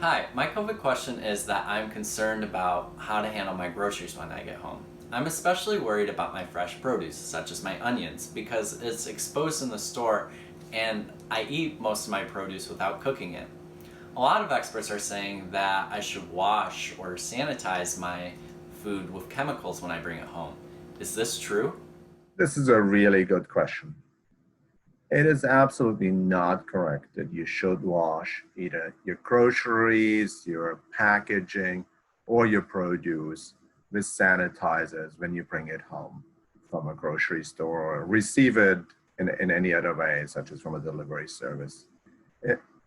Hi, my COVID question is that I'm concerned about how to handle my groceries when I get home. I'm especially worried about my fresh produce, such as my onions, because it's exposed in the store and I eat most of my produce without cooking it. A lot of experts are saying that I should wash or sanitize my food with chemicals when I bring it home. Is this true? This is a really good question. It is absolutely not correct that you should wash either your groceries, your packaging, or your produce with sanitizers when you bring it home from a grocery store or receive it in any other way, such as from a delivery service.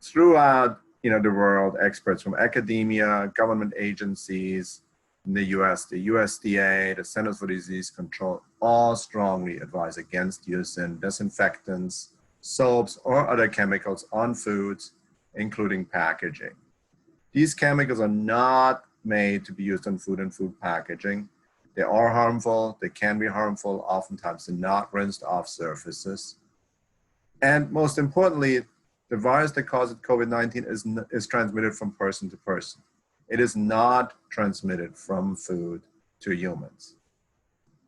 Throughout the world, experts from academia, government agencies, in the US, the USDA, the Centers for Disease Control, all strongly advise against using disinfectants, soaps, or other chemicals on foods, including packaging. These chemicals are not made to be used on food and food packaging. They are harmful, they can be harmful, oftentimes they're not rinsed off surfaces. And most importantly, the virus that causes COVID-19 is transmitted from person to person. It is not transmitted from food to humans.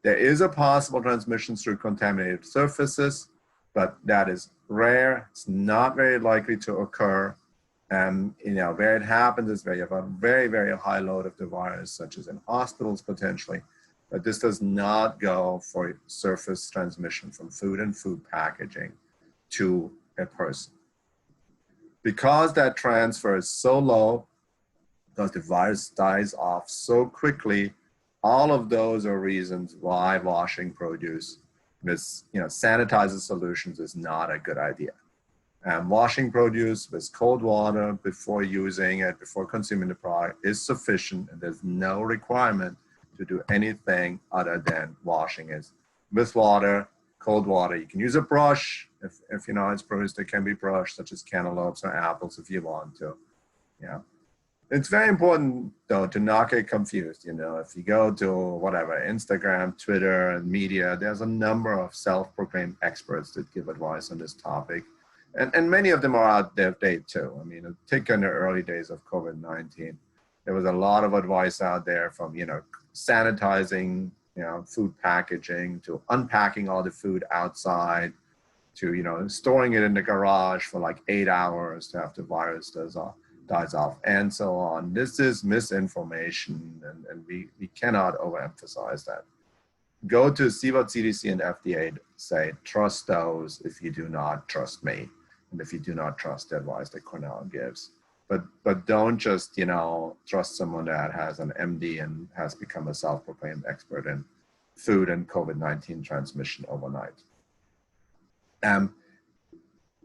There is a possible transmission through contaminated surfaces, but that is rare. It's not very likely to occur. And where it happens is where you have a very, very high load of the virus, such as in hospitals potentially. But this does not go for surface transmission from food and food packaging to a person. Because that transfer is so low, because the virus dies off so quickly, all of those are reasons why washing produce with sanitizer solutions is not a good idea. Washing produce with cold water before using it, before consuming the product is sufficient, and there's no requirement to do anything other than washing it with water, cold water. You can use a brush if it's produce that can be brushed, such as cantaloupes or apples if you want to. Yeah. It's very important, though, to not get confused. If you go to whatever, Instagram, Twitter, and media, there's a number of self-proclaimed experts that give advice on this topic. And many of them are out of date, too. I mean, take in the early days of COVID-19, there was a lot of advice out there from, sanitizing, food packaging, to unpacking all the food outside, to, storing it in the garage for like 8 hours to have the virus dies off, and so on. This is misinformation, and we cannot overemphasize that. Go to see what CDC and FDA say. Trust those if you do not trust me, and if you do not trust the advice that Cornell gives. But don't just trust someone that has an MD and has become a self-proclaimed expert in food and COVID-19 transmission overnight.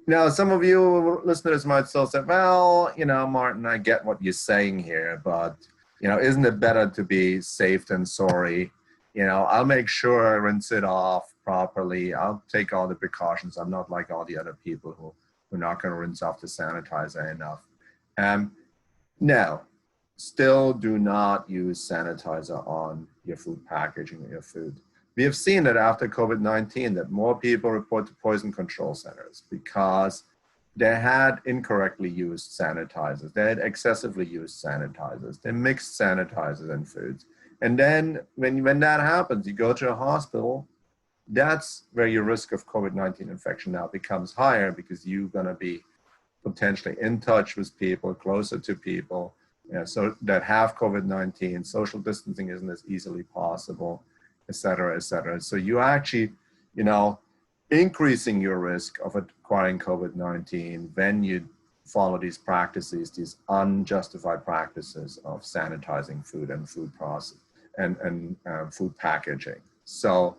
Now, some of you listeners might still say, well, Martin, I get what you're saying here, but, isn't it better to be safe than sorry? I'll make sure I rinse it off properly. I'll take all the precautions. I'm not like all the other people who are not going to rinse off the sanitizer enough. No, still do not use sanitizer on your food packaging or your food. We have seen that after COVID-19 that more people report to poison control centers because they had incorrectly used sanitizers. They had excessively used sanitizers. They mixed sanitizers in foods. And then when that happens, you go to a hospital, that's where your risk of COVID-19 infection now becomes higher because you're going to be potentially in touch with people, closer to people, so that have COVID-19. Social distancing isn't as easily possible, et cetera, et cetera. So you actually, increasing your risk of acquiring COVID-19 when you follow these practices, these unjustified practices of sanitizing food and food process and food packaging. So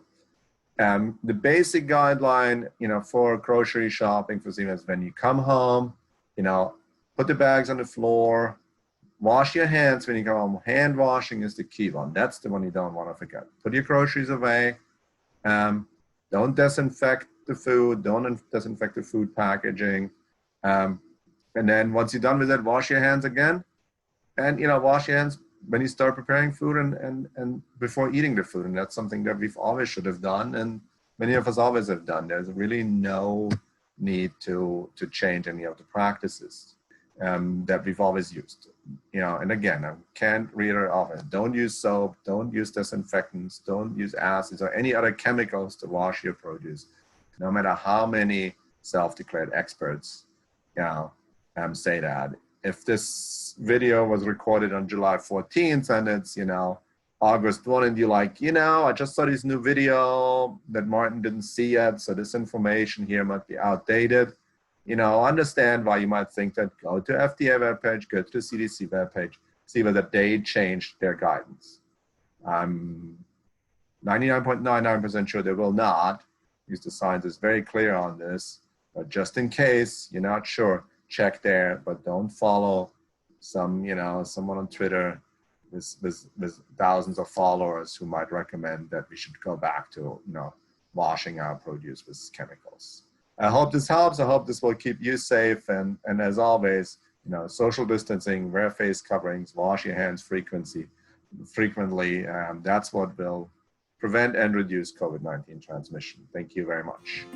the basic guideline, for grocery shopping for Siemens, when you come home, put the bags on the floor, wash your hands when you go home. Hand washing is the key one. That's the one you don't want to forget. Put your groceries away. Don't disinfect the food. Don't disinfect the food packaging. And then once you're done with it, wash your hands again. And, wash your hands when you start preparing food and before eating the food. And that's something that we've always should have done. And many of us always have done. There's really no need to change any of the practices. that we've always used. And again, I can't reiterate often, don't use soap, don't use disinfectants, don't use acids or any other chemicals to wash your produce, no matter how many self-declared experts say that. If this video was recorded on July 14th and it's, August 1 and you're like, I just saw this new video that Martin didn't see yet, so this information here might be outdated. Understand why you might think that. Go to FDA webpage, go to the CDC webpage, see whether they changed their guidance. I'm 99.99% sure they will not, because the science is very clear on this. But just in case you're not sure, check there, but don't follow someone on Twitter with thousands of followers who might recommend that we should go back to, washing our produce with chemicals. I hope this helps. I hope this will keep you safe. And as always, social distancing, wear face coverings, wash your hands frequently. That's what will prevent and reduce COVID-19 transmission. Thank you very much.